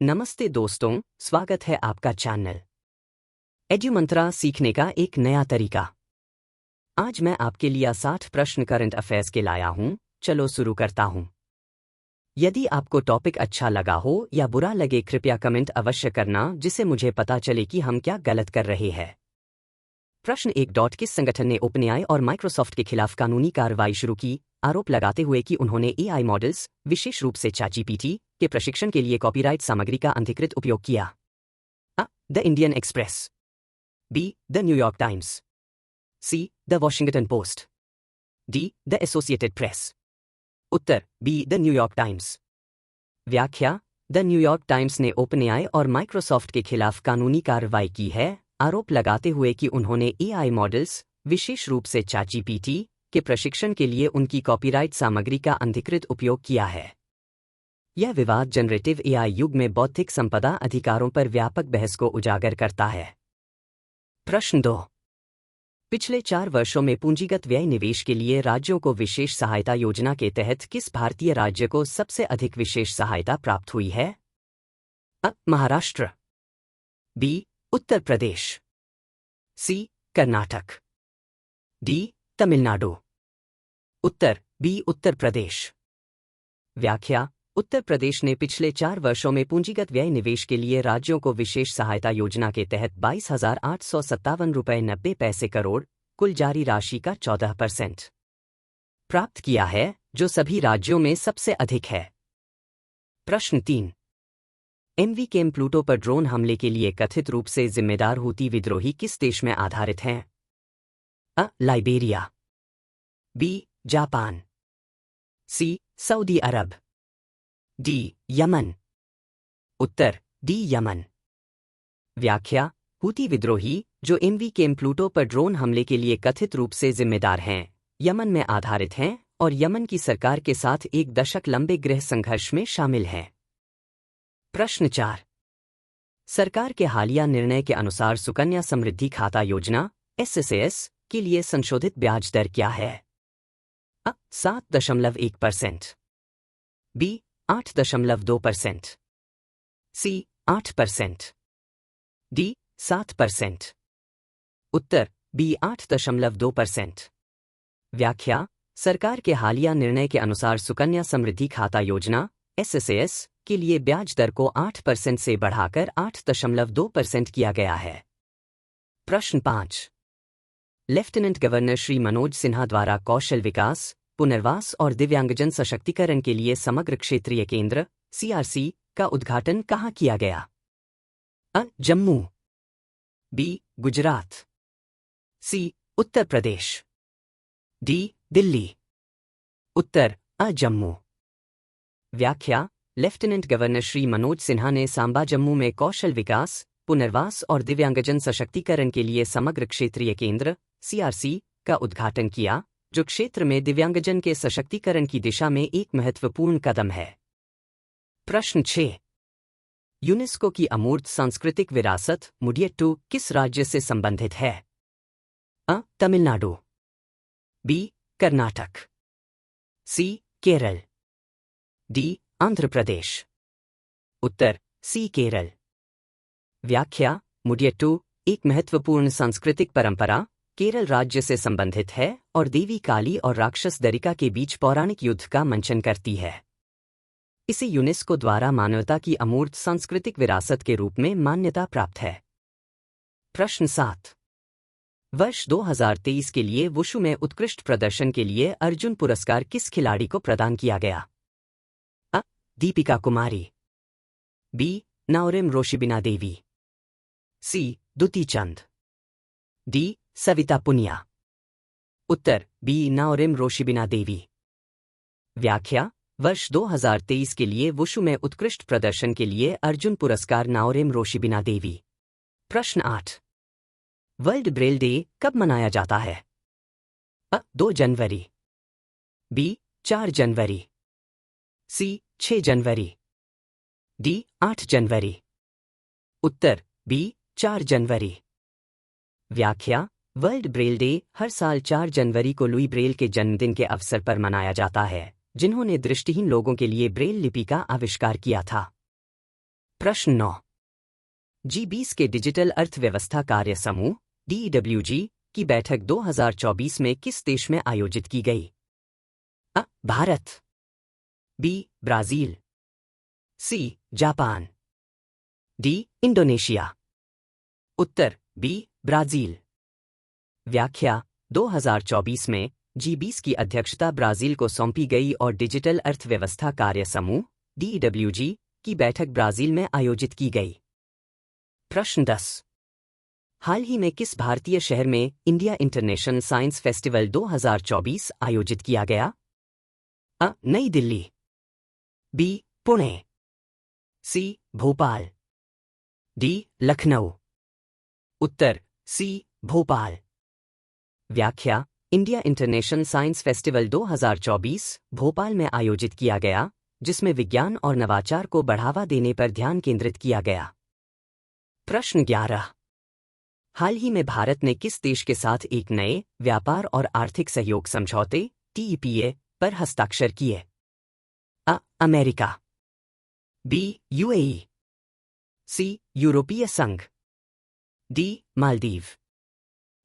नमस्ते दोस्तों, स्वागत है आपका चैनल एड्यूमंत्रा सीखने का एक नया तरीका। आज मैं आपके लिए 60 प्रश्न करंट अफेयर्स के लाया हूं। चलो शुरू करता हूं। यदि आपको टॉपिक अच्छा लगा हो या बुरा लगे कृपया कमेंट अवश्य करना, जिससे मुझे पता चले कि हम क्या गलत कर रहे हैं। प्रश्न 1. किस संगठन ने ओपनएआई और माइक्रोसॉफ्ट के खिलाफ कानूनी कार्रवाई शुरू की, आरोप लगाते हुए कि उन्होंने एआई मॉडल्स, विशेष रूप से चैटजीपीटी, के प्रशिक्षण के लिए कॉपीराइट सामग्री का अनधिकृत उपयोग किया? अ. The Indian Express, B. The New York Times, C. The Washington Post, D. The Associated Press. उत्तर बी. The New York Times. व्याख्या: द न्यूयॉर्क टाइम्स ने ओपनएआई और माइक्रोसॉफ्ट के खिलाफ कानूनी कार्रवाई की है, आरोप लगाते हुए कि उन्होंने एआई मॉडल्स, विशेष रूप से चैटजीपीटी, के प्रशिक्षण के लिए उनकी कॉपीराइट सामग्री का अनधिकृत उपयोग किया है। यह विवाद जनरेटिव एआई युग में बौद्धिक संपदा अधिकारों पर व्यापक बहस को उजागर करता है। प्रश्न 2. पिछले 4 वर्षों में पूंजीगत व्यय निवेश के लिए राज्यों को विशेष सहायता योजना के तहत किस भारतीय राज्य को सबसे अधिक विशेष सहायता प्राप्त हुई है? अ. महाराष्ट्र, बी. उत्तर प्रदेश, सी. कर्नाटक, डी. तमिलनाडु। उत्तर बी. उत्तर प्रदेश। व्याख्या: उत्तर प्रदेश ने पिछले 4 वर्षों में पूंजीगत व्यय निवेश के लिए राज्यों को विशेष सहायता योजना के तहत 22,857 रुपये 90 पैसे करोड़, कुल जारी राशि का 14% प्राप्त किया है, जो सभी राज्यों में सबसे अधिक है। प्रश्न 3. एमवी केम प्लूटो पर ड्रोन हमले के लिए कथित रूप से जिम्मेदार हूती विद्रोही किस देश में आधारित हैं? अ. Liberia, B. Japan, C. सऊदी अरब, डी. यमन। उत्तर डी. यमन। व्याख्या: हूती विद्रोही, जो एमवी केम प्लूटो पर ड्रोन हमले के लिए कथित रूप से जिम्मेदार हैं, यमन में आधारित हैं और यमन की सरकार के साथ 1 दशक लंबे गृह संघर्ष में शामिल हैं। प्रश्न 4. सरकार के हालिया निर्णय के अनुसार सुकन्या समृद्धि खाता योजना (एसएसएस) के लिए संशोधित ब्याज दर क्या है? अ. 7.1%, बी. 8.2%, सी. 8%, डी. 7%। उत्तर बी. 8.2%। व्याख्या: सरकार के हालिया निर्णय के अनुसार सुकन्या समृद्धि खाता योजना (एसएसएस) के लिए ब्याज दर को 8% से बढ़ाकर 8.2% किया गया है। प्रश्न 5. लेफ्टिनेंट गवर्नर श्री मनोज सिन्हा द्वारा कौशल विकास, पुनर्वास और दिव्यांगजन सशक्तिकरण के लिए समग्र क्षेत्रीय केंद्र (सीआरसी) का उद्घाटन कहाँ किया गया? अ. जम्मू, बी. गुजरात, सी. उत्तर प्रदेश, डी. दिल्ली। उत्तर अ. जम्मू। व्याख्या: लेफ्टिनेंट गवर्नर श्री मनोज सिन्हा ने सांबा जम्मू में कौशल विकास, पुनर्वास और दिव्यांगजन सशक्तिकरण के लिए समग्र क्षेत्रीय केंद्र (सीआरसी) का उद्घाटन किया, जो क्षेत्र में दिव्यांगजन के सशक्तिकरण की दिशा में एक महत्वपूर्ण कदम है। प्रश्न 6. यूनेस्को की अमूर्त सांस्कृतिक विरासत मुडियट्टू किस राज्य से संबंधित है? अ. तमिलनाडु, बी. कर्नाटक, सी. केरल, डी. आंध्र प्रदेश। उत्तर सी. केरल। व्याख्या: मुडियट्टू एक महत्वपूर्ण सांस्कृतिक परंपरा केरल राज्य से संबंधित है और देवी काली और राक्षस दरिका के बीच पौराणिक युद्ध का मंचन करती है। इसे यूनेस्को द्वारा मानवता की अमूर्त सांस्कृतिक विरासत के रूप में मान्यता प्राप्त है। प्रश्न 7. वर्ष 2023 के लिए वुशु में उत्कृष्ट प्रदर्शन के लिए अर्जुन पुरस्कार किस खिलाड़ी को प्रदान किया गया? अ. दीपिका कुमारी, बी. नाओरेम रोशिबिना देवी, सी. दुती चंद, डी. सविता पुनिया। उत्तर बी. नाओरेम रोशिबिना देवी। व्याख्या: वर्ष 2023 के लिए वुशु में उत्कृष्ट प्रदर्शन के लिए अर्जुन पुरस्कार नाओरेम रोशिबिना देवी। प्रश्न 8. वर्ल्ड ब्रेल डे कब मनाया जाता है? अ. 2 जनवरी, बी. 4 जनवरी, सी. 6 जनवरी, डी. 8 जनवरी। उत्तर बी. 4 जनवरी। व्याख्या: वर्ल्ड ब्रेल डे हर साल 4 जनवरी को लुई ब्रेल के जन्मदिन के अवसर पर मनाया जाता है, जिन्होंने दृष्टिहीन लोगों के लिए ब्रेल लिपि का आविष्कार किया था। प्रश्न 9। G20 के डिजिटल अर्थव्यवस्था कार्य समूह DEWG की बैठक 2024 में किस देश में आयोजित की गई? अ. Bharat, B. Brazil, C. Japan, D. Indonesia. उत्तर बी. ब्राजील। व्याख्या 2024 में G20 की अध्यक्षता ब्राजील को सौंपी गई और डिजिटल अर्थव्यवस्था कार्य समूह DEWG की बैठक ब्राजील में आयोजित की गई। प्रश्न 10। हाल ही में किस भारतीय शहर में इंडिया इंटरनेशनल साइंस फेस्टिवल 2024 आयोजित किया गया? अ. नई दिल्ली, बी. पुणे, सी. भोपाल, डी. लखनऊ। उत्तर सी. भोपाल। व्याख्या India international science festival 2024 Bhopal में आयोजित किया गया, जिसमें विज्ञान और नवाचार को बढ़ावा देने पर ध्यान केंद्रित किया गया। प्रश्न 11। हाल ही में भारत ने किस देश के साथ एक नए व्यापार और आर्थिक सहयोग समझौते TEPA पर हस्ताक्षर किए? अ. America, B. UAE, C. यूरोपीय संघ, डी. मालदीव।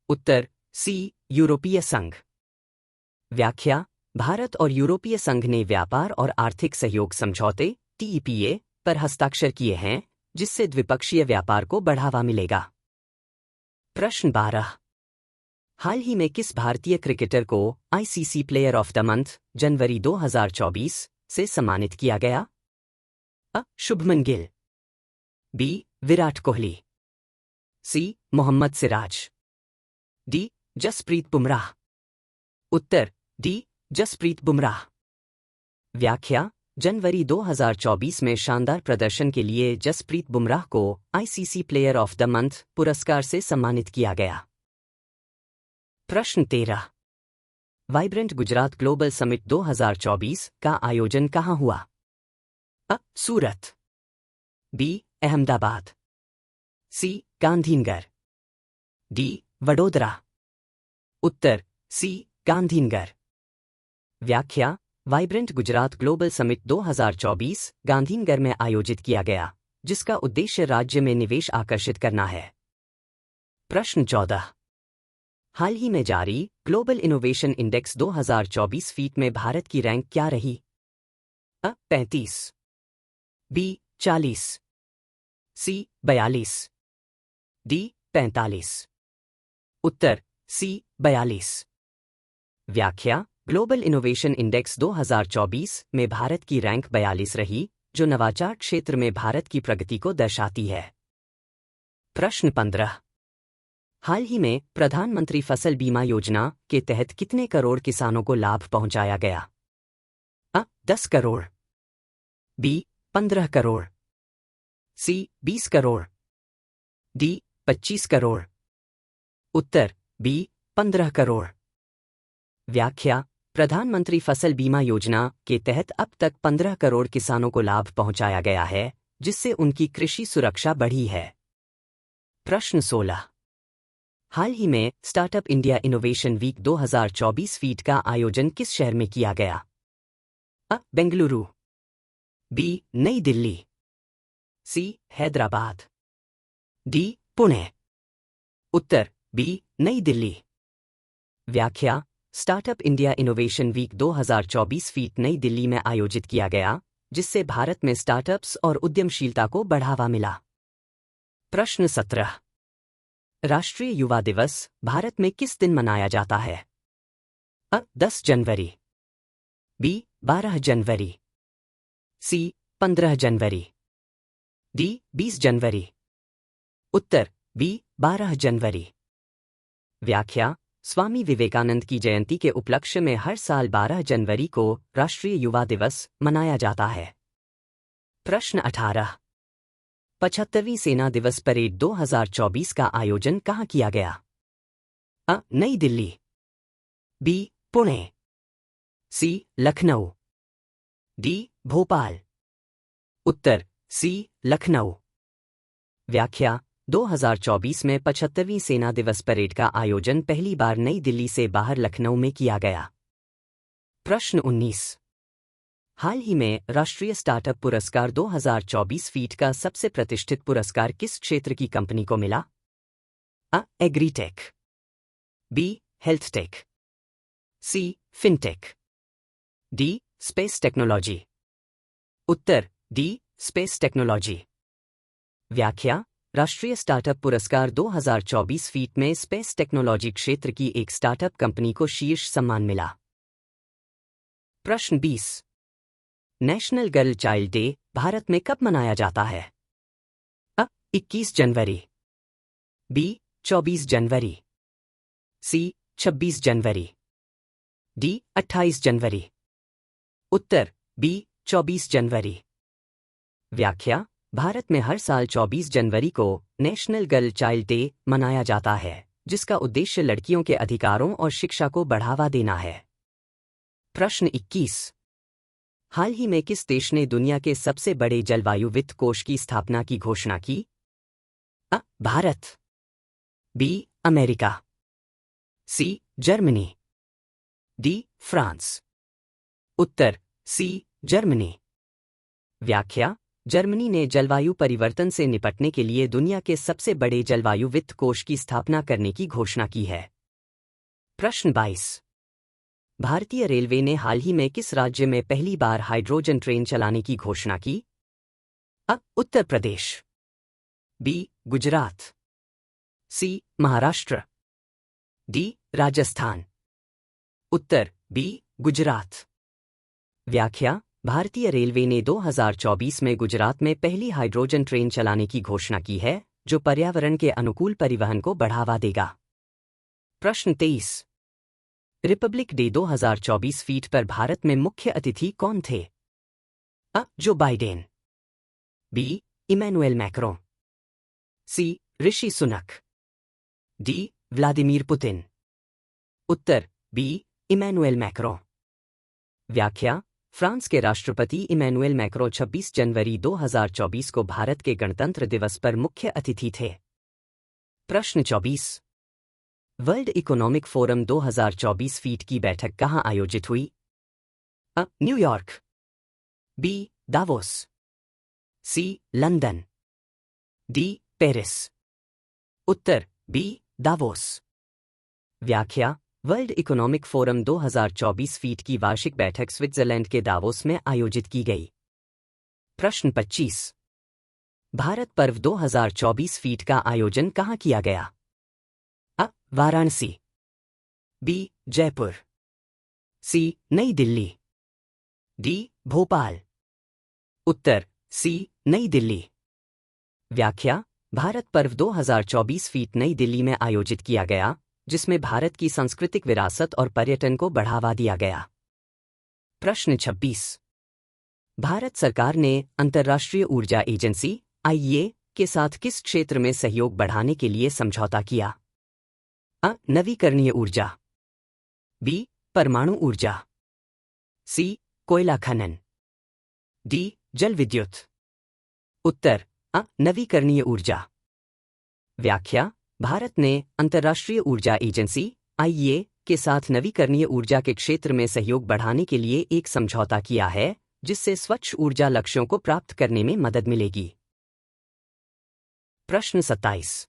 उत्तर सी. यूरोपीय संघ। व्याख्या भारत और यूरोपीय संघ ने व्यापार और आर्थिक सहयोग समझौते TEPA पर हस्ताक्षर किए हैं, जिससे द्विपक्षीय व्यापार को बढ़ावा मिलेगा। प्रश्न 12। हाल ही में किस भारतीय क्रिकेटर को ICC player of the month जनवरी 2024 से सम्मानित किया गया? अ. Shubman Gill, B. Virat Kohli, C. Mohammed Siraj, D. Jasprit Bumrah. उत्तर डी. जसप्रीत बुमराह। व्याख्या जनवरी 2024 में शानदार प्रदर्शन के लिए जसप्रीत बुमराह को ICC player of the month पुरस्कार से सम्मानित किया गया। प्रश्न 13। वाइब्रेंट गुजरात ग्लोबल समिट 2024 का आयोजन कहाँ हुआ? अ. सूरत, बी. अहमदाबाद, सी. गांधीनगर, डी. वडोदरा। उत्तर सी. गांधीनगर। व्याख्या vibrant Gujarat global summit 2024 Gandhinagar में आयोजित किया गया, जिसका उद्देश्य राज्य में निवेश आकर्षित करना है। प्रश्न 14। हाल ही में जारी ग्लोबल इनोवेशन इंडेक्स 2024 फीट में भारत की रैंक क्या रही? अ. 35, बी. 40, सी. 42, डी. 45। उत्तर सी. 42। व्याख्या ग्लोबल इनोवेशन इंडेक्स 2024 में भारत की रैंक 42 रही, जो नवाचार क्षेत्र में भारत की प्रगति को दर्शाती है। प्रश्न 15। हाल ही में प्रधानमंत्री फसल बीमा योजना के तहत कितने करोड़ किसानों को लाभ पहुंचाया गया? अ. 10 करोड़, बी. 15 करोड़, सी. 20 करोड़, डी. 25 करोड़। उत्तर बी. 15 करोड़। व्याख्या प्रधानमंत्री फसल बीमा योजना के तहत अब तक 15 करोड़ किसानों को लाभ पहुंचाया गया है, जिससे उनकी कृषि सुरक्षा बढ़ी है। प्रश्न 16। हाल ही में स्टार्टअप इंडिया इनोवेशन वीक 2024 फीट का आयोजन किस शहर में किया गया? A. Bengaluru, B. New Delhi, C. Hyderabad, D. Pune. उत्तर बी. नई दिल्ली। व्याख्या स्टार्टअप इंडिया इनोवेशन वीक 2024 फीट नई दिल्ली में आयोजित किया गया, जिससे भारत में स्टार्टअप्स और उद्यमशीलता को बढ़ावा मिला। प्रश्न 17। राष्ट्रीय युवा दिवस भारत में किस दिन मनाया जाता है? अ. 10 जनवरी, बी. 12 जनवरी, सी. 15 जनवरी, डी. 20 जनवरी। उत्तर बी. 12 जनवरी। व्याख्या स्वामी विवेकानंद की जयंती के उपलक्ष्य में हर साल 12 जनवरी को राष्ट्रीय युवा दिवस मनाया जाता है। प्रश्न 18। 75वीं सेना दिवस परेड 2024 का आयोजन कहाँ किया गया? अ. नई दिल्ली, बी. पुणे, सी. लखनऊ, डी. भोपाल। उत्तर सी. लखनऊ। व्याख्या 2024 में 75वीं सेना दिवस परेड का आयोजन पहली बार नई दिल्ली से बाहर लखनऊ में किया गया। प्रश्न 19। हाल ही में राष्ट्रीय स्टार्टअप पुरस्कार 2024 फीट का सबसे प्रतिष्ठित पुरस्कार किस क्षेत्र की कंपनी को मिला? अ. Agritech, B. Healthtech, C. Fintech, D. Space technology. उत्तर डी. Space technology. व्याख्या: राष्ट्रीय स्टार्टअप पुरस्कार 2024 फीट में स्पेस टेक्नोलॉजी क्षेत्र की एक स्टार्टअप कंपनी को शीर्ष सम्मान मिला। प्रश्न 20। National girl child day Bharat में कब मनाया जाता है? अ. 21 जनवरी, बी. 24 जनवरी, सी. 26 जनवरी, डी. 28 जनवरी। उत्तर बी. 24 जनवरी। व्याख्या: भारत में हर साल 24 जनवरी को नेशनल गर्ल चाइल्ड डे मनाया जाता है, जिसका उद्देश्य लड़कियों के अधिकारों और शिक्षा को बढ़ावा देना है। प्रश्न 21। हाल ही में किस देश ने दुनिया के सबसे बड़े जलवायु वित्त कोष की स्थापना की घोषणा की? अ. Bharat, B. America, C. Germany, D. France. उत्तर सी. जर्मनी। व्याख्या: जर्मनी ने जलवायु परिवर्तन से निपटने के लिए दुनिया के सबसे बड़े जलवायु वित्त कोष की स्थापना करने की घोषणा की है। प्रश्न 22। भारतीय रेलवे ने हाल ही में किस राज्य में पहली बार हाइड्रोजन ट्रेन चलाने की घोषणा की? अ. उत्तर प्रदेश, बी. गुजरात, सी. महाराष्ट्र, डी. राजस्थान। उत्तर बी. गुजरात। व्याख्या: भारतीय रेलवे ने 2024 में गुजरात में पहली हाइड्रोजन ट्रेन चलाने की घोषणा की है, जो पर्यावरण के अनुकूल परिवहन को बढ़ावा देगा। प्रश्न 23। रिपब्लिक डे 2024 फीट पर भारत में मुख्य अतिथि कौन थे? अ. Joe Biden, B. Emmanuel Macron, C. Rishi Sunak, D. Vladimir Putin. उत्तर बी. Emmanuel Macron. व्याख्या: फ्रांस के राष्ट्रपति इमैनुएल मैक्रों 26 जनवरी 2024 को भारत के गणतंत्र दिवस पर मुख्य अतिथि थे। प्रश्न 24। वर्ल्ड इकोनॉमिक फोरम 2024 फीट की बैठक कहाँ आयोजित हुई? अ. New York, B. Davos, C. London, D. Paris. उत्तर बी. दावोस। व्याख्या: वर्ल्ड इकोनॉमिक फोरम 2024 फीट की वार्षिक बैठक स्विट्जरलैंड के दावोस में आयोजित की गई। प्रश्न 25। भारत पर्व 2024 फीट का आयोजन कहाँ किया गया? अ. वाराणसी, बी. जयपुर, सी. नई दिल्ली, डी. भोपाल। उत्तर सी. नई दिल्ली। व्याख्या: भारत पर्व 2024 फीट नई दिल्ली में आयोजित किया गया, जिसमें भारत की सांस्कृतिक विरासत और पर्यटन को बढ़ावा दिया गया। प्रश्न 26। भारत सरकार ने अंतर्राष्ट्रीय ऊर्जा एजेंसी (आईईए) के साथ किस क्षेत्र में सहयोग बढ़ाने के लिए समझौता किया? अ. नवीकरणीय ऊर्जा, बी. परमाणु ऊर्जा, सी. कोयला खनन, डी. जल विद्युत। उत्तर अ. नवीकरणीय ऊर्जा। व्याख्या: भारत ने अंतर्राष्ट्रीय ऊर्जा एजेंसी (आईईए) के साथ नवीकरणीय ऊर्जा के क्षेत्र में सहयोग बढ़ाने के लिए एक समझौता किया है, जिससे स्वच्छ ऊर्जा लक्ष्यों को प्राप्त करने में मदद मिलेगी। प्रश्न 27।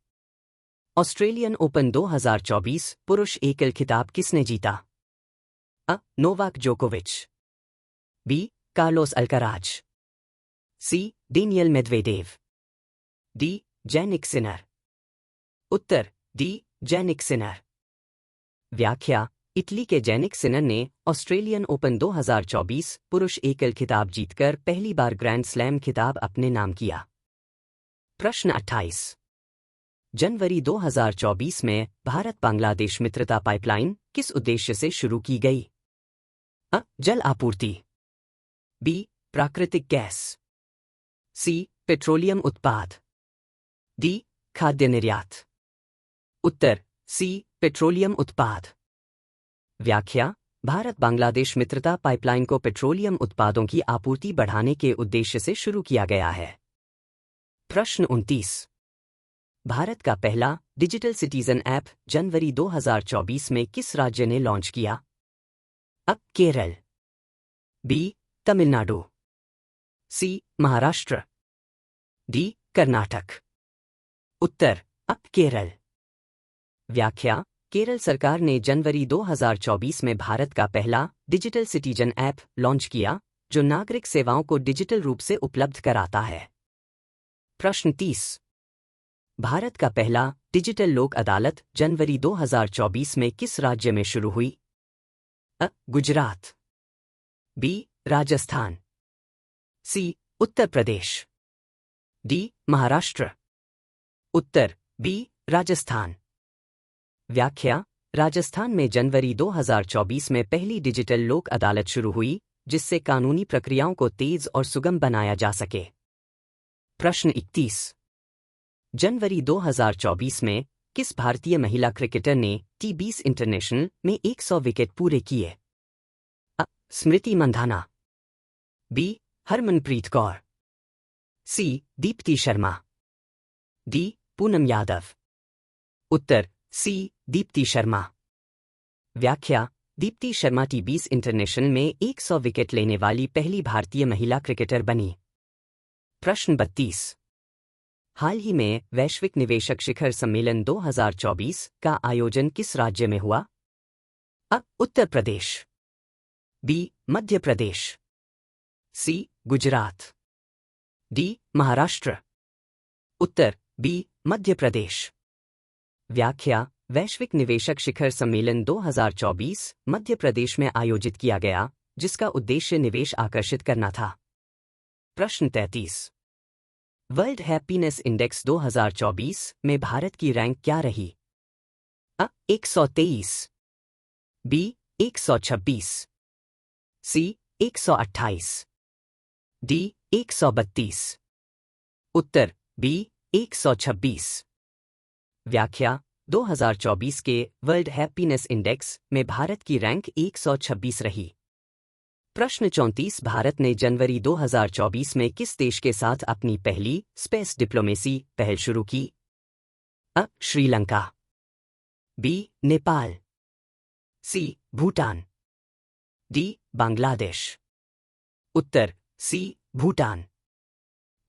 ऑस्ट्रेलियन ओपन 2024 पुरुष एकल खिताब किसने जीता? अ. नोवाक जोकोविच, B. Carlos Alcaraz, C. Daniil Medvedev, D. Jannik Sinner. उत्तर डी. Jannik Sinner. व्याख्या: इटली के जैनिक सिनर ने ऑस्ट्रेलियन ओपन 2024 पुरुष एकल खिताब जीतकर पहली बार ग्रैंड स्लैम खिताब अपने नाम किया। प्रश्न 28। जनवरी 2024 में भारत बांग्लादेश मित्रता पाइपलाइन किस उद्देश्य से शुरू की गई? अ. जल आपूर्ति, बी. प्राकृतिक गैस, सी. पेट्रोलियम उत्पाद, डी. खाद्य निर्यात। उत्तर सी. पेट्रोलियम उत्पाद। व्याख्या: भारत बांग्लादेश मित्रता पाइपलाइन को पेट्रोलियम उत्पादों की आपूर्ति बढ़ाने के उद्देश्य से शुरू किया गया है। प्रश्न 29। भारत का पहला डिजिटल सिटीजन ऐप जनवरी 2024 में किस राज्य ने लॉन्च किया? अ. केरल, बी. तमिलनाडु, सी महाराष्ट्र, डी कर्नाटक, उत्तर अब केरल। व्याख्या: केरल सरकार ने जनवरी 2024 में भारत का पहला डिजिटल सिटीजन ऐप लॉन्च किया, जो नागरिक सेवाओं को डिजिटल रूप से उपलब्ध कराता है। प्रश्न 30। भारत का पहला डिजिटल लोक अदालत जनवरी 2024 में किस राज्य में शुरू हुई? अ. गुजरात, बी. राजस्थान, सी. उत्तर प्रदेश, डी. महाराष्ट्र, उत्तर बी. राजस्थान। व्याख्या: राजस्थान में जनवरी 2024 में पहली डिजिटल लोक अदालत शुरू हुई, जिससे कानूनी प्रक्रियाओं को तेज और सुगम बनाया जा सके। प्रश्न 31। जनवरी 2024 में किस भारतीय महिला क्रिकेटर ने T20 इंटरनेशनल में 100 विकेट पूरे किए? अ. स्मृति मंधाना, बी. हरमनप्रीत कौर, सी. दीप्ति शर्मा, डी. पूनम यादव, उत्तर सी. दीप्ति शर्मा। व्याख्या: दीप्ति शर्मा T20 इंटरनेशनल में 100 विकेट लेने वाली पहली भारतीय महिला क्रिकेटर बनी। प्रश्न 32। हाल ही में वैश्विक निवेशक शिखर सम्मेलन 2024 का आयोजन किस राज्य में हुआ? अ. उत्तर प्रदेश, बी. मध्य प्रदेश, सी. गुजरात, डी. महाराष्ट्र, उत्तर बी. मध्य प्रदेश। व्याख्या: वैश्विक निवेशक शिखर सम्मेलन 2024 मध्य प्रदेश में आयोजित किया गया, जिसका उद्देश्य निवेश आकर्षित करना था। प्रश्न 33। वर्ल्ड हैप्पीनेस इंडेक्स 2024 में भारत की रैंक क्या रही? अ. 123, बी. 126, सी. 128, डी. 132, उत्तर बी. 126। व्याख्या: 2024 के वर्ल्ड हैप्पीनेस इंडेक्स में भारत की रैंक 126 रही। प्रश्न 34। भारत ने जनवरी 2024 में किस देश के साथ अपनी पहली स्पेस डिप्लोमेसी पहल शुरू की? अ. श्रीलंका, बी. नेपाल, सी. भूटान, डी. बांग्लादेश, उत्तर सी. भूटान।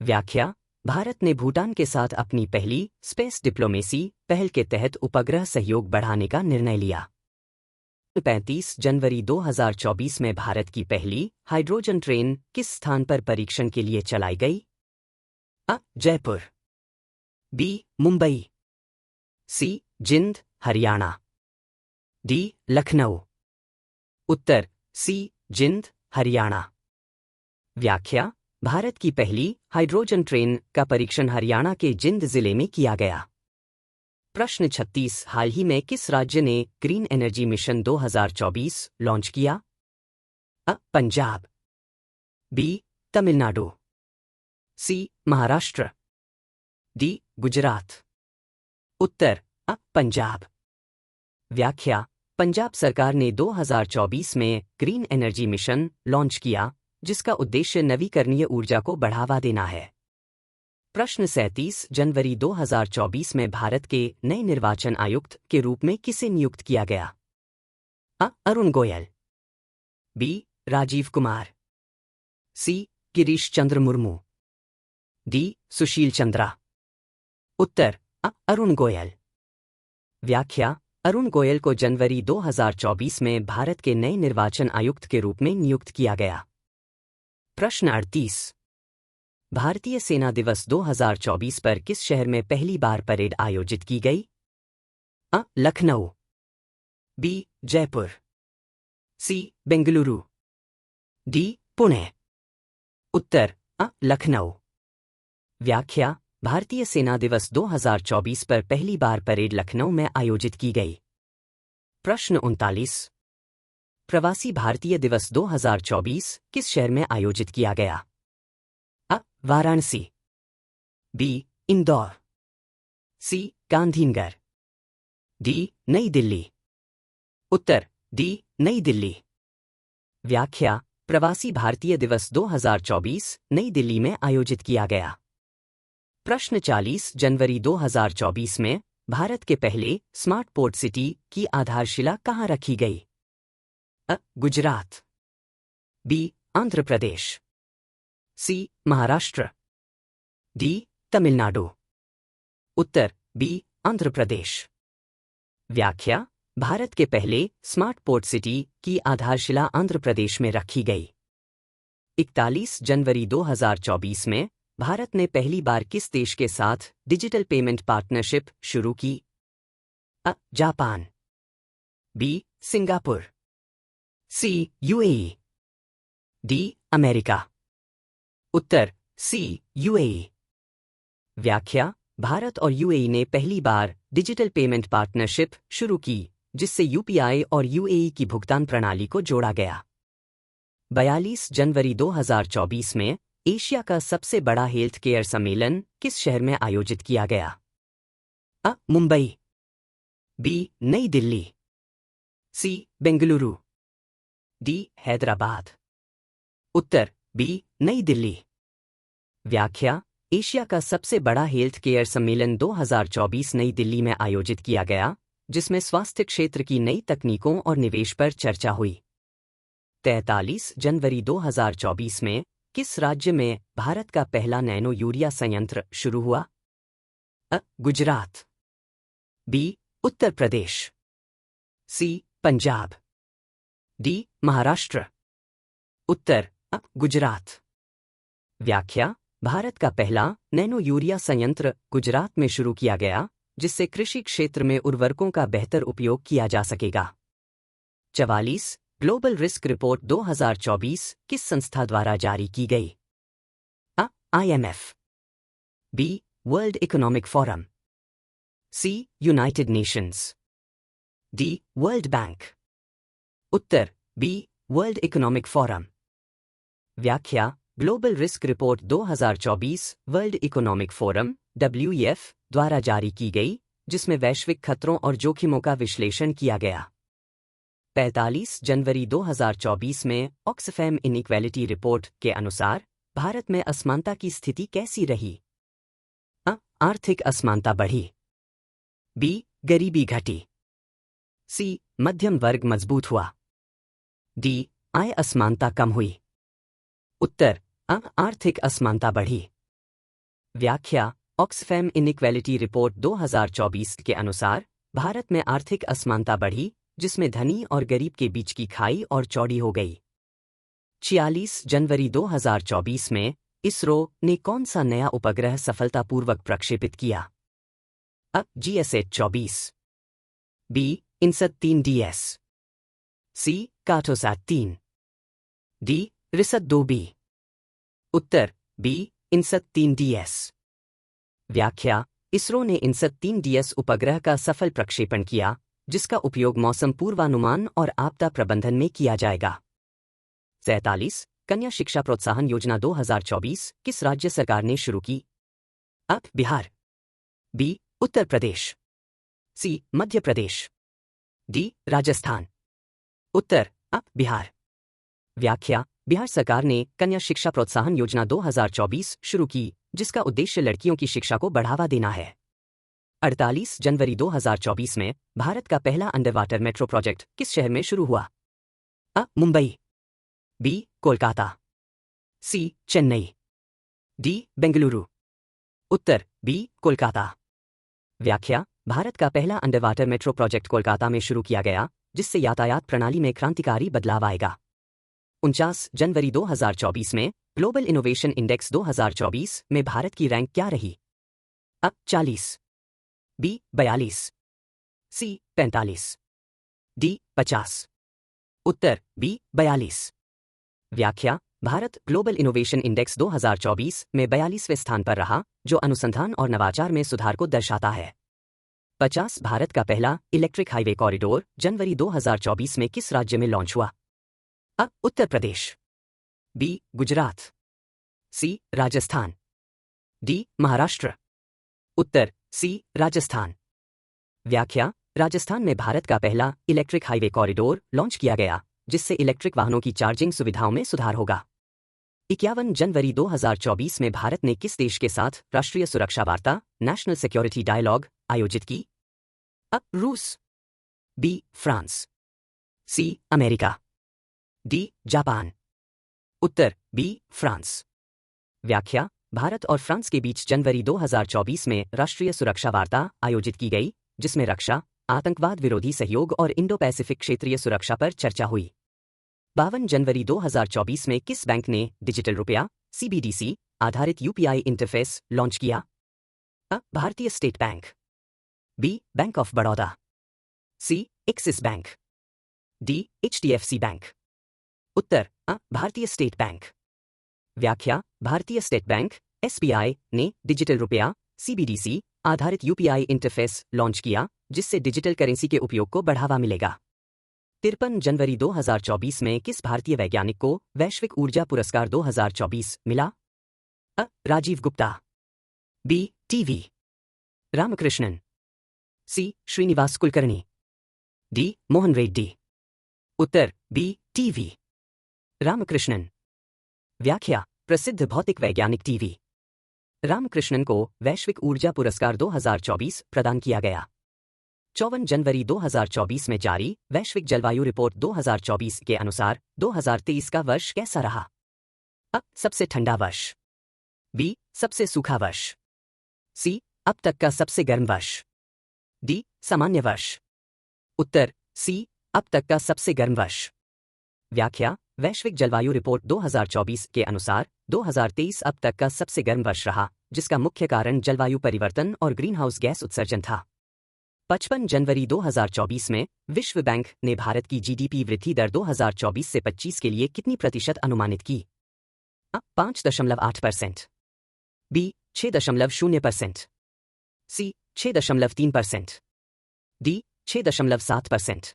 व्याख्या: भारत ने भूटान के साथ अपनी पहली स्पेस डिप्लोमेसी पहल के तहत उपग्रह सहयोग बढ़ाने का निर्णय लिया। 35। जनवरी 2024 में भारत की पहली हाइड्रोजन ट्रेन किस स्थान पर परीक्षण के लिए चलाई गई? अ. जयपुर, बी. मुंबई, सी. जिंद हरियाणा, डी. लखनऊ, उत्तर सी. जिंद हरियाणा। व्याख्या: भारत की पहली हाइड्रोजन ट्रेन का परीक्षण हरियाणा के जिंद जिले में किया गया। प्रश्न 36। हाल ही में किस राज्य ने ग्रीन एनर्जी मिशन 2024 लॉन्च किया? अ. पंजाब, बी. तमिलनाडु, सी. महाराष्ट्र, डी. गुजरात, उत्तर अ. पंजाब। व्याख्या: पंजाब सरकार ने 2024 में ग्रीन एनर्जी मिशन लॉन्च किया, जिसका उद्देश्य नवीकरणीय ऊर्जा को बढ़ावा देना है। प्रश्न 37। जनवरी 2024 में भारत के नए निर्वाचन आयुक्त के रूप में किसे नियुक्त किया गया? अ. अरुण गोयल, बी. राजीव कुमार, सी. गिरीश चंद्र मुर्मू, डी. सुशील चंद्रा, उत्तर अ. अरुण गोयल। व्याख्या: अरुण गोयल को जनवरी 2024 में भारत के नए निर्वाचन आयुक्त के रूप में नियुक्त किया गया। प्रश्न 38। भारतीय सेना दिवस 2024 पर किस शहर में पहली बार परेड आयोजित की गई? अ. लखनऊ, बी. जयपुर, सी. बेंगलुरु, डी. पुणे, उत्तर अ. लखनऊ। व्याख्या: भारतीय सेना दिवस 2024 पर पहली बार परेड लखनऊ में आयोजित की गई। प्रश्न 39। प्रवासी भारतीय दिवस 2024 किस शहर में आयोजित किया गया? अ. वाराणसी, बी. इंदौर, सी. गांधीनगर, डी. नई दिल्ली, उत्तर डी. नई दिल्ली। व्याख्या: प्रवासी भारतीय दिवस 2024 नई दिल्ली में आयोजित किया गया। प्रश्न 40। जनवरी 2024 में भारत के पहले स्मार्ट पोर्ट सिटी की आधारशिला कहाँ रखी गई? अ. गुजरात, बी. आंध्र प्रदेश, सी महाराष्ट्र, डी तमिलनाडु। उत्तर बी आंध्र प्रदेश। व्याख्या: भारत के पहले स्मार्ट पोर्ट सिटी की आधारशिला आंध्र प्रदेश में रखी गई। 41 जनवरी 2024 में भारत ने पहली बार किस देश के साथ डिजिटल पेमेंट पार्टनरशिप शुरू की? अ जापान, बी सिंगापुर, सी यूएई, डी अमेरिका। उत्तर सी यूएई। व्याख्या: भारत और यूएई ने पहली बार डिजिटल पेमेंट पार्टनरशिप शुरू की, जिससे यूपीआई और यूएई की भुगतान प्रणाली को जोड़ा गया। 42 जनवरी 2024 में एशिया का सबसे बड़ा हेल्थ केयर सम्मेलन किस शहर में आयोजित किया गया? अ मुंबई, बी नई दिल्ली, सी बेंगलुरु, डी हैदराबाद। उत्तर बी नई दिल्ली। व्याख्या: एशिया का सबसे बड़ा हेल्थ केयर सम्मेलन 2024 नई दिल्ली में आयोजित किया गया, जिसमें स्वास्थ्य क्षेत्र की नई तकनीकों और निवेश पर चर्चा हुई। 43 जनवरी 2024 में किस राज्य में भारत का पहला नैनो यूरिया संयंत्र शुरू हुआ? अ गुजरात, बी उत्तर प्रदेश, सी पंजाब, डी महाराष्ट्र। उत्तर अ गुजरात। व्याख्या: भारत का पहला नैनो यूरिया संयंत्र गुजरात में शुरू किया गया, जिससे कृषि क्षेत्र में उर्वरकों का बेहतर उपयोग किया जा सकेगा। 44 ग्लोबल रिस्क रिपोर्ट 2024 किस संस्था द्वारा जारी की गई? अ IMF, B World Economic Forum, C United Nations, D World Bank. उत्तर बी वर्ल्ड इकोनॉमिक फोरम। व्याख्या: Global Risk Report 2024 World Economic Forum (WEF) द्वारा जारी की गई, जिसमें वैश्विक खतरों और जोखिमों का विश्लेषण किया गया। 45 जनवरी 2024 में ऑक्सफैम इनइक्वालिटी रिपोर्ट के अनुसार भारत में असमानता की स्थिति कैसी रही? अ आर्थिक असमानता बढ़ी, बी गरीबी घटी, सी मध्यम वर्ग मजबूत हुआ, डी आय असमानता कम हुई। उत्तर आर्थिक असमानता बढ़ी। व्याख्या: ऑक्सफैम इनइक्वालिटी रिपोर्ट 2024 के अनुसार भारत में आर्थिक असमानता बढ़ी, जिसमें धनी और गरीब के बीच की खाई और चौड़ी हो गई। 46 जनवरी 2024 में इसरो ने कौन सा नया उपग्रह सफलतापूर्वक प्रक्षेपित किया? अ GSAT 24, बी INSAT 3DS, सी कार्टोसैट 3, डी रिसत 2B। उत्तर बी INSAT 3DS। व्याख्या: इसरो ने INSAT 3DS उपग्रह का सफल प्रक्षेपण किया, जिसका उपयोग मौसम पूर्वानुमान और आपदा प्रबंधन में किया जाएगा। 47 कन्या शिक्षा प्रोत्साहन योजना 2024 किस राज्य सरकार ने शुरू की? अ बिहार, बी उत्तर प्रदेश, सी मध्य प्रदेश, डी राजस्थान। उत्तर अ बिहार। व्याख्या: बिहार सरकार ने कन्या शिक्षा प्रोत्साहन योजना 2024 शुरू की, जिसका उद्देश्य लड़कियों की शिक्षा को बढ़ावा देना है। 48 जनवरी 2024 में भारत का पहला अंडर वाटर मेट्रो प्रोजेक्ट किस शहर में शुरू हुआ? अ मुंबई, बी कोलकाता, सी चेन्नई, डी बेंगलुरु। उत्तर बी कोलकाता। व्याख्या: भारत का पहला under water metro project Kolkata में शुरू किया गया, जिससे यातायात प्रणाली में क्रांतिकारी बदलाव आएगा। 49 जनवरी 2024 में ग्लोबल इनोवेशन इंडेक्स 2024 में भारत की रैंक क्या रही? अ 40, बी 42, सी 45, डी 50। उत्तर बी 42। व्याख्या: भारत ग्लोबल इनोवेशन इंडेक्स 2024 में 42वें स्थान पर रहा, जो अनुसंधान और नवाचार में सुधार को दर्शाता है। 50 भारत का पहला इलेक्ट्रिक हाईवे कॉरिडोर जनवरी 2024 में किस राज्य में लॉन्च हुआ? अ उत्तर प्रदेश, बी गुजरात, सी राजस्थान, डी महाराष्ट्र। उत्तर सी राजस्थान। व्याख्या: राजस्थान में भारत का पहला इलेक्ट्रिक हाईवे कॉरिडोर लॉन्च किया गया, जिससे इलेक्ट्रिक वाहनों की चार्जिंग सुविधाओं में सुधार होगा। 51 जनवरी 2024 में भारत ने किस देश के साथ राष्ट्रीय सुरक्षा वार्ता नेशनल सिक्योरिटी डायलॉग आयोजित की? अ रूस, B France, C America, D Japan. उत्तर बी फ्रांस। व्याख्या: भारत और फ्रांस के बीच जनवरी 2024 में राष्ट्रीय सुरक्षा वार्ता आयोजित की गई, जिसमें रक्षा, आतंकवाद विरोधी सहयोग और इंडो पैसिफिक क्षेत्रीय सुरक्षा पर चर्चा हुई। 52 जनवरी 2024 में किस बैंक ने डिजिटल रुपया (CBDC) आधारित यूपीआई इंटरफेस लॉन्च किया? अ. भारतीय State Bank, B. Bank of Baroda, C. Axis Bank, D. HDFC bank. उत्तर अ. भारतीय स्टेट बैंक। व्याख्या: भारतीय स्टेट बैंक SBI ने डिजिटल रुपया CBDC आधारित यूपीआई इंटरफेस लॉन्च किया, जिससे डिजिटल करेंसी के उपयोग को बढ़ावा मिलेगा। 53 जनवरी 2024 में किस भारतीय वैज्ञानिक को वैश्विक ऊर्जा पुरस्कार 2024 मिला? अ. राजीव गुप्ता, बी. TV रामकृष्णन, सी. श्रीनिवास कुलकर्णी, डी. मोहन रेड्डी। उत्तर बी. TV रामकृष्णन। व्याख्या: प्रसिद्ध भौतिक वैज्ञानिक TV रामकृष्णन को वैश्विक ऊर्जा पुरस्कार 2024 प्रदान किया गया। 54 जनवरी 2024 में जारी वैश्विक जलवायु रिपोर्ट 2024 के अनुसार 2023 का वर्ष कैसा रहा? अ. सबसे ठंडा वर्ष, बी. सबसे सूखा वर्ष, सी. अब तक का सबसे गर्म वर्ष, डी. सामान्य वर्ष। उत्तर सी. अब तक का सबसे गर्म वर्ष। व्याख्या: वैश्विक जलवायु रिपोर्ट 2024 के अनुसार 2023 अब तक का सबसे गर्म वर्ष रहा, जिसका मुख्य कारण जलवायु परिवर्तन और ग्रीनहाउस गैस उत्सर्जन था। 55 जनवरी 2024 में विश्व बैंक ने भारत की GDP वृद्धि दर 2024 से 25 के लिए कितनी प्रतिशत अनुमानित की? अ. 5.8%, बी. 6.0%, सी. 6.3%, डी. 6.7%।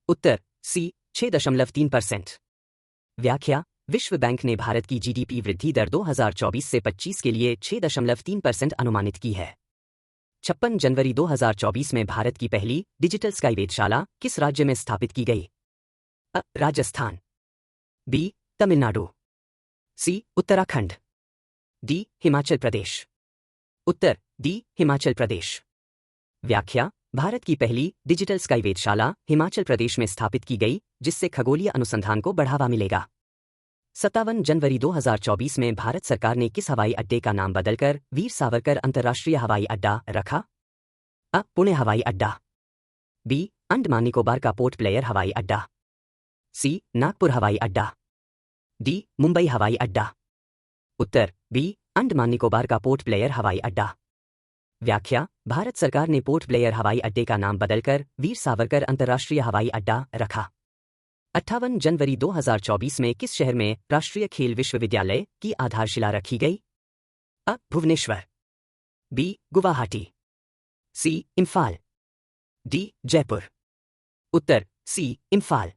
उत्तर सी. 6.3%। व्याख्या: विश्व बैंक ने भारत की GDP वृद्धि दर 2024 से 25 के लिए 6.3% अनुमानित की है। 56 जनवरी 2024 में भारत की पहली डिजिटल स्काई वेधशाला किस राज्य में स्थापित की गई? अ. राजस्थान, बी. तमिलनाडु, सी. उत्तराखंड, डी. हिमाचल प्रदेश। उत्तर डी. हिमाचल प्रदेश। व्याख्या: भारत की पहली डिजिटल स्काई वेधशाला हिमाचल प्रदेश में स्थापित की गई, जिससे खगोलीय अनुसंधान को बढ़ावा मिलेगा। 57 जनवरी 2024 में भारत सरकार ने किस हवाई अड्डे का नाम बदलकर वीर सावरकर अंतर्राष्ट्रीय हवाई अड्डा रखा? अ. पुणे हवाई अड्डा, बी. अंडमान निकोबार का पोर्ट ब्लेयर हवाई अड्डा, सी. नागपुर हवाई अड्डा, डी. मुंबई हवाई अड्डा। उत्तर बी. अंडमान निकोबार का पोर्ट ब्लेयर हवाई अड्डा। व्याख्या: भारत सरकार ने पोर्ट ब्लेयर हवाई अड्डे का नाम बदलकर वीर सावरकर अंतर्राष्ट्रीय हवाई अड्डा रखा। 58 जनवरी 2024 में किस शहर में राष्ट्रीय खेल विश्वविद्यालय की आधारशिला रखी गई? अ. भुवनेश्वर, बी. गुवाहाटी, सी. इम्फाल, डी. जयपुर। उत्तर सी. इम्फाल।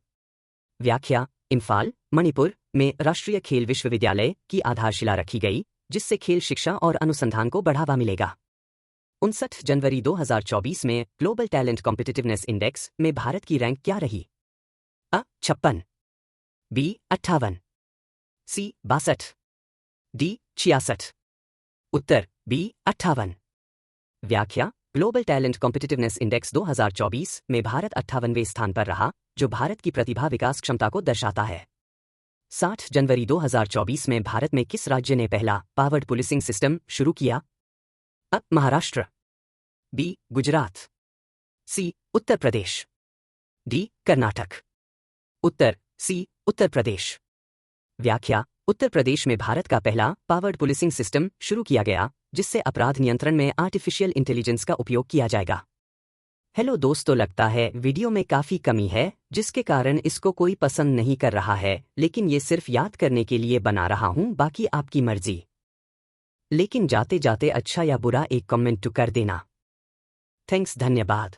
व्याख्या: इम्फाल, मणिपुर में राष्ट्रीय खेल विश्वविद्यालय की आधारशिला रखी गई, जिससे खेल शिक्षा और अनुसंधान को बढ़ावा मिलेगा। 59 जनवरी 2024 में ग्लोबल टैलेंट कॉम्पिटिटिवनेस इंडेक्स में भारत की रैंक क्या रही? अ. 56, बी. 58, सी. 62, डी. 66। उत्तर बी. 58। व्याख्या: ग्लोबल टैलेंट कॉम्पिटिटिवनेस इंडेक्स 2024 में भारत 58वें स्थान पर रहा, जो भारत की प्रतिभा विकास क्षमता को दर्शाता है। 60 जनवरी 2024 में भारत में किस राज्य ने पहला पावर्ड पुलिसिंग सिस्टम शुरू किया? अ. महाराष्ट्र, बी. गुजरात, सी. उत्तर प्रदेश, डी. कर्नाटक। उत्तर सी. उत्तर प्रदेश। व्याख्या: उत्तर प्रदेश में भारत का पहला पावर्ड पुलिसिंग सिस्टम शुरू किया गया, जिससे अपराध नियंत्रण में आर्टिफिशियल इंटेलिजेंस का उपयोग किया जाएगा। हेलो दोस्तों, लगता है वीडियो में काफ़ी कमी है, जिसके कारण इसको कोई पसंद नहीं कर रहा है, लेकिन ये सिर्फ याद करने के लिए बना रहा हूँ, बाकी आपकी मर्जी। लेकिन जाते जाते अच्छा या बुरा एक कमेंट कर देना। थैंक्स, धन्यवाद।